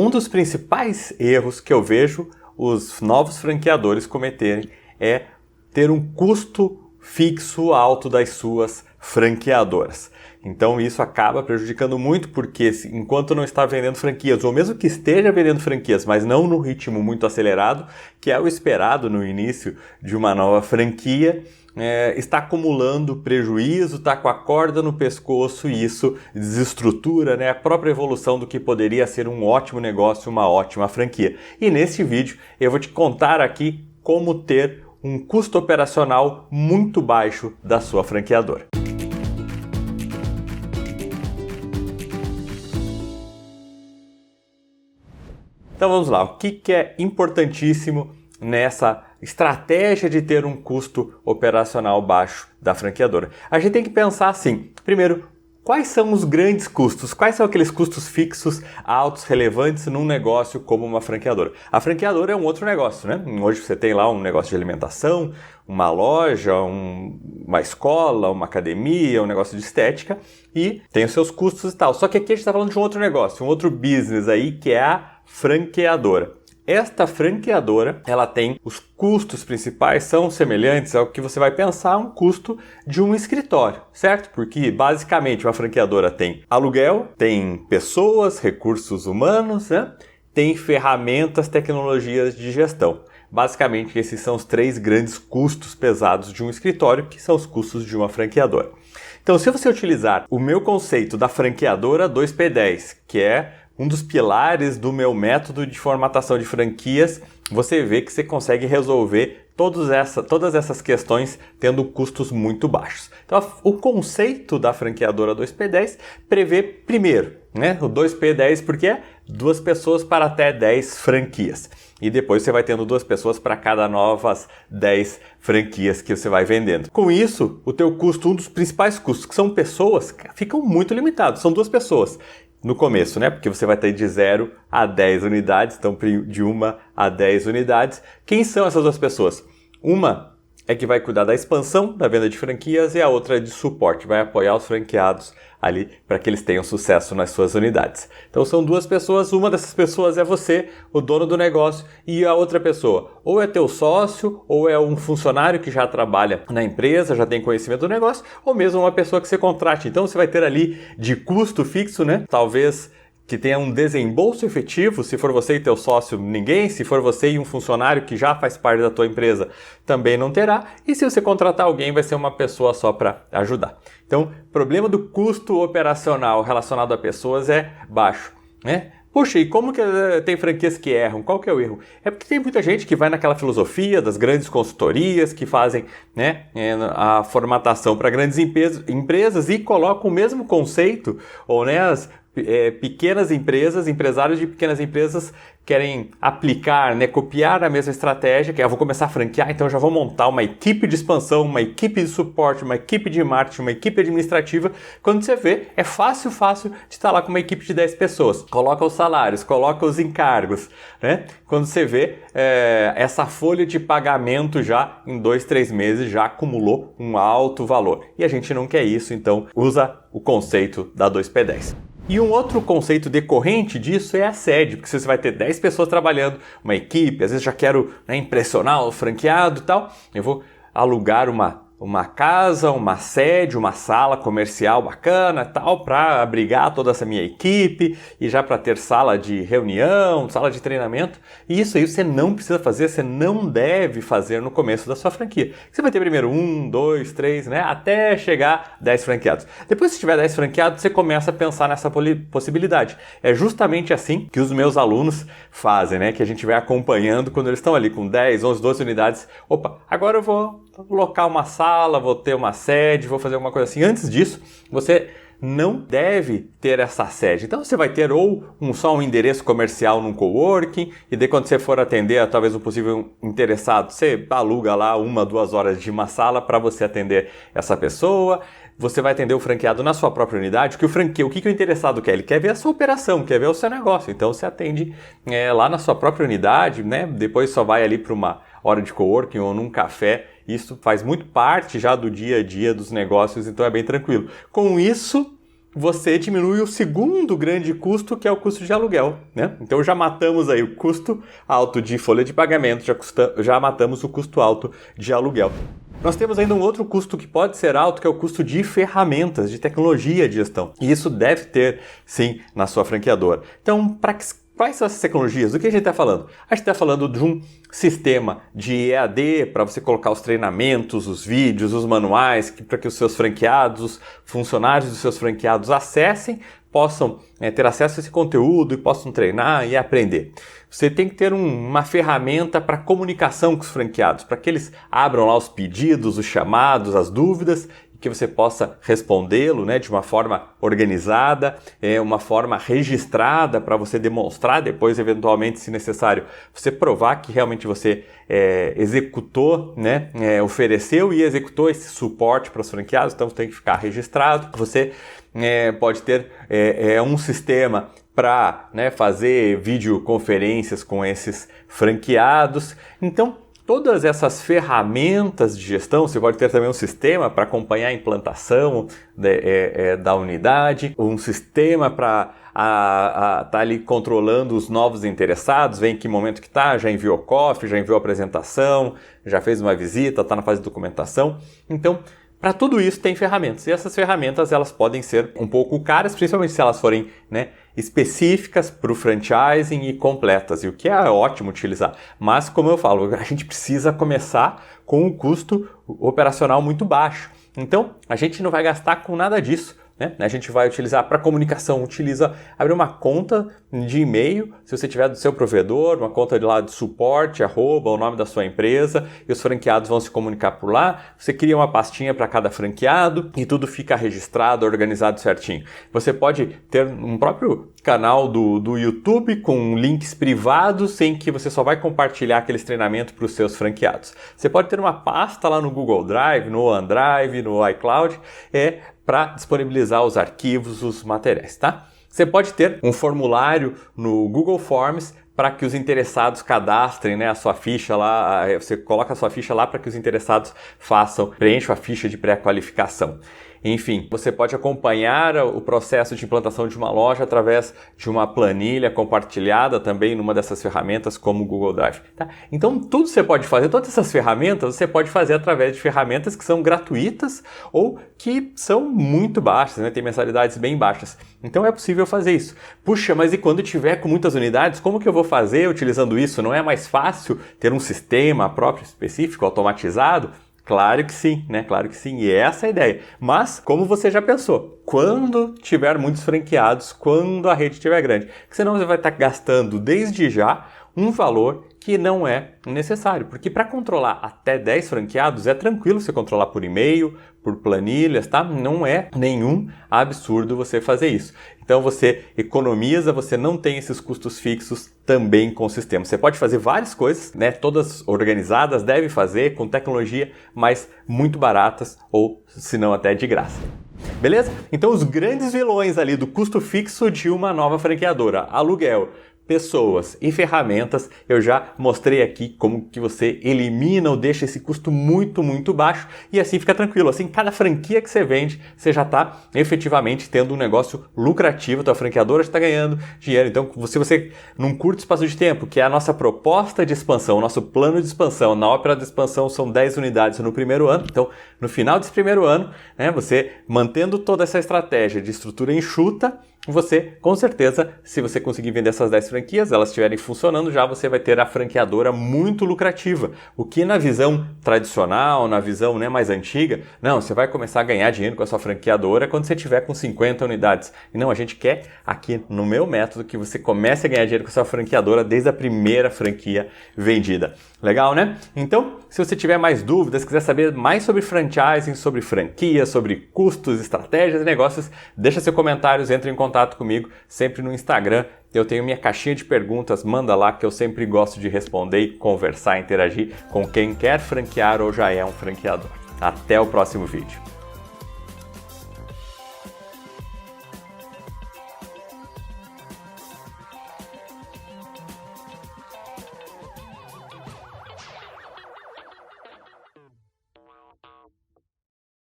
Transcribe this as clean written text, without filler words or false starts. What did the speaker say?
Um dos principais erros que eu vejo os novos franqueadores cometerem é ter um custo fixo alto das suas franqueadoras. Então isso acaba prejudicando muito porque enquanto não está vendendo franquias, ou mesmo que esteja vendendo franquias, mas não no ritmo muito acelerado, que é o esperado no início de uma nova franquia, está acumulando prejuízo, está com a corda no pescoço e isso desestrutura, a própria evolução do que poderia ser um ótimo negócio, uma ótima franquia. E neste vídeo eu vou te contar aqui como ter um custo operacional muito baixo da sua franqueadora. Então vamos lá, o que é importantíssimo nessa estratégia de ter um custo operacional baixo da franqueadora? A gente tem que pensar assim, primeiro, quais são os grandes custos? Quais são aqueles custos fixos, altos, relevantes num negócio como uma franqueadora? A franqueadora é um outro negócio, né? Hoje você tem lá um negócio de alimentação, uma loja, uma escola, uma academia, um negócio de estética e tem os seus custos e tal. Só que aqui a gente está falando de um outro negócio, um outro business aí que é a franqueadora. Esta franqueadora, ela tem os custos principais, são semelhantes ao que você vai pensar um custo de um escritório, certo? Porque basicamente uma franqueadora tem aluguel, tem pessoas, recursos humanos, tem ferramentas, tecnologias de gestão. Basicamente esses são os três grandes custos pesados de um escritório, que são os custos de uma franqueadora. Então se você utilizar o meu conceito da franqueadora 2P10, que é um dos pilares do meu método de formatação de franquias, você vê que você consegue resolver todas essas questões tendo custos muito baixos. Então, o conceito da franqueadora 2P10 prevê primeiro, o 2P10 porque é 2 pessoas para até 10 franquias. E depois você vai tendo 2 pessoas para cada novas 10 franquias que você vai vendendo. Com isso, o teu custo, um dos principais custos, que são pessoas, ficam muito limitados. São 2 pessoas. No começo, porque você vai ter de 0 a 10 unidades, então de 1 a 10 unidades. Quem são essas 2 pessoas? Uma é que vai cuidar da expansão da venda de franquias e a outra é de suporte, vai apoiar os franqueados ali para que eles tenham sucesso nas suas unidades. Então são 2 pessoas, uma dessas pessoas é você, o dono do negócio, e a outra pessoa ou é teu sócio, ou é um funcionário que já trabalha na empresa, já tem conhecimento do negócio, ou mesmo uma pessoa que você contrate. Então você vai ter ali de custo fixo, talvez que tenha um desembolso efetivo, se for você e teu sócio, ninguém, se for você e um funcionário que já faz parte da tua empresa, também não terá, e se você contratar alguém, vai ser uma pessoa só para ajudar. Então, o problema do custo operacional relacionado a pessoas é baixo, Puxa, e como que tem franquias que erram? Qual que é o erro? É porque tem muita gente que vai naquela filosofia das grandes consultorias que fazem a formatação para grandes empresas e colocam o mesmo conceito, ou as pequenas empresas, empresários de pequenas empresas querem aplicar, copiar a mesma estratégia, que eu vou começar a franquear, então eu já vou montar uma equipe de expansão, uma equipe de suporte, uma equipe de marketing, uma equipe administrativa. Quando você vê, é fácil de estar lá com uma equipe de 10 pessoas. Coloca os salários, coloca os encargos, Quando você vê, essa folha de pagamento já em 2, 3 meses já acumulou um alto valor. E a gente não quer isso, então usa o conceito da 2P10. E um outro conceito decorrente disso é a sede, porque você vai ter 10 pessoas trabalhando, uma equipe, às vezes já quero impressionar o franqueado e tal, eu vou alugar uma casa, uma sede, uma sala comercial bacana tal, para abrigar toda essa minha equipe e já para ter sala de reunião, sala de treinamento. E isso aí você não precisa fazer, você não deve fazer no começo da sua franquia. Você vai ter primeiro 1, 2, 3, até chegar 10 franqueados. Depois, se tiver 10 franqueados, você começa a pensar nessa possibilidade. É justamente assim que os meus alunos fazem, que a gente vai acompanhando quando eles estão ali com 10, 11, 12 unidades. Opa, agora eu vou locar uma sala, vou ter uma sede, vou fazer alguma coisa assim. Antes disso, você não deve ter essa sede. Então você vai ter ou só um endereço comercial num coworking, e daí quando você for atender a talvez um possível interessado, você aluga lá 1, 2 horas de uma sala para você atender essa pessoa. Você vai atender o franqueado na sua própria unidade, que o que o interessado quer? Ele quer ver a sua operação, quer ver o seu negócio. Então você atende lá na sua própria unidade, depois só vai ali para uma hora de coworking ou num café. Isso faz muito parte já do dia a dia dos negócios, então é bem tranquilo. Com isso, você diminui o segundo grande custo, que é o custo de aluguel, né? Então já matamos aí o custo alto de folha de pagamento, já matamos o custo alto de aluguel. Nós temos ainda um outro custo que pode ser alto, que é o custo de ferramentas, de tecnologia de gestão. E isso deve ter, sim, na sua franqueadora. Então, quais são essas tecnologias? Do que a gente está falando? A gente está falando de um sistema de EAD para você colocar os treinamentos, os vídeos, os manuais, para que os seus franqueados, os funcionários dos seus franqueados acessem, possam ter acesso a esse conteúdo e possam treinar e aprender. Você tem que ter uma ferramenta para comunicação com os franqueados, para que eles abram lá os pedidos, os chamados, as dúvidas, que você possa respondê-lo, né, de uma forma organizada, uma forma registrada para você demonstrar depois, eventualmente, se necessário, você provar que realmente você executou, né, ofereceu e executou esse suporte para os franqueados, então tem que ficar registrado. Você pode ter um sistema para, né, fazer videoconferências com esses franqueados. Então, todas essas ferramentas de gestão, você pode ter também um sistema para acompanhar a implantação da unidade, um sistema para estar ali controlando os novos interessados, vê em que momento que está, já enviou cofre, já enviou apresentação, já fez uma visita, está na fase de documentação. Então, para tudo isso tem ferramentas, e essas ferramentas elas podem ser um pouco caras, principalmente se elas forem, né, específicas para o franchising e completas, e o que é ótimo utilizar. Mas, como eu falo, a gente precisa começar com um custo operacional muito baixo. Então, a gente não vai gastar com nada disso, né? A gente vai utilizar para comunicação, abre uma conta de e-mail, se você tiver do seu provedor, uma conta de lá de suporte, o nome da sua empresa, e os franqueados vão se comunicar por lá. Você cria uma pastinha para cada franqueado e tudo fica registrado, organizado certinho. Você pode ter um próprio canal do YouTube com links privados em que você só vai compartilhar aqueles treinamentos para os seus franqueados. Você pode ter uma pasta lá no Google Drive, no OneDrive, no iCloud, para disponibilizar os arquivos, os materiais, tá? Você pode ter um formulário no Google Forms para que os interessados cadastrem, né, a sua ficha lá, você coloca a sua ficha lá para que os interessados preencham a ficha de pré-qualificação. Enfim, você pode acompanhar o processo de implantação de uma loja através de uma planilha compartilhada também numa dessas ferramentas como o Google Drive. Tá? Então, tudo você pode fazer, todas essas ferramentas você pode fazer através de ferramentas que são gratuitas ou que são muito baixas, né? Tem mensalidades bem baixas. Então, é possível fazer isso. Puxa, mas e quando tiver com muitas unidades, como que eu vou fazer utilizando isso? Não é mais fácil ter um sistema próprio específico, automatizado? Claro que sim, né? Claro que sim, e essa é a ideia. Mas, como você já pensou, quando tiver muitos franqueados, quando a rede estiver grande, porque senão você vai estar gastando desde já um valor que não é necessário, porque para controlar até 10 franqueados é tranquilo você controlar por e-mail, por planilhas, tá? Não é nenhum absurdo você fazer isso. Então você economiza, você não tem esses custos fixos também com o sistema. Você pode fazer várias coisas, né? Todas organizadas, deve fazer com tecnologia, mas muito baratas ou se não até de graça. Beleza? Então os grandes vilões ali do custo fixo de uma nova franqueadora: aluguel, pessoas e ferramentas, eu já mostrei aqui como que você elimina ou deixa esse custo muito, muito baixo e assim fica tranquilo. Assim, cada franquia que você vende, você já está efetivamente tendo um negócio lucrativo, tua franqueadora está ganhando dinheiro. Então, se você, num curto espaço de tempo, que é a nossa proposta de expansão, o nosso plano de expansão, na ópera de expansão são 10 unidades no primeiro ano, então, no final desse primeiro ano, né, você mantendo toda essa estratégia de estrutura enxuta, você, com certeza, se você conseguir vender essas 10 franquias, elas estiverem funcionando, já você vai ter a franqueadora muito lucrativa. O que na visão tradicional, na visão, né, mais antiga, não, você vai começar a ganhar dinheiro com a sua franqueadora quando você tiver com 50 unidades. E não, a gente quer aqui no meu método que você comece a ganhar dinheiro com a sua franqueadora desde a primeira franquia vendida. Legal, né? Então, se você tiver mais dúvidas, quiser saber mais sobre franchising, sobre franquia, sobre custos, estratégias e negócios, deixa seus comentários, entre em contato comigo, sempre no Instagram. Eu tenho minha caixinha de perguntas, manda lá que eu sempre gosto de responder e conversar, interagir com quem quer franquear ou já é um franqueador. Até o próximo vídeo.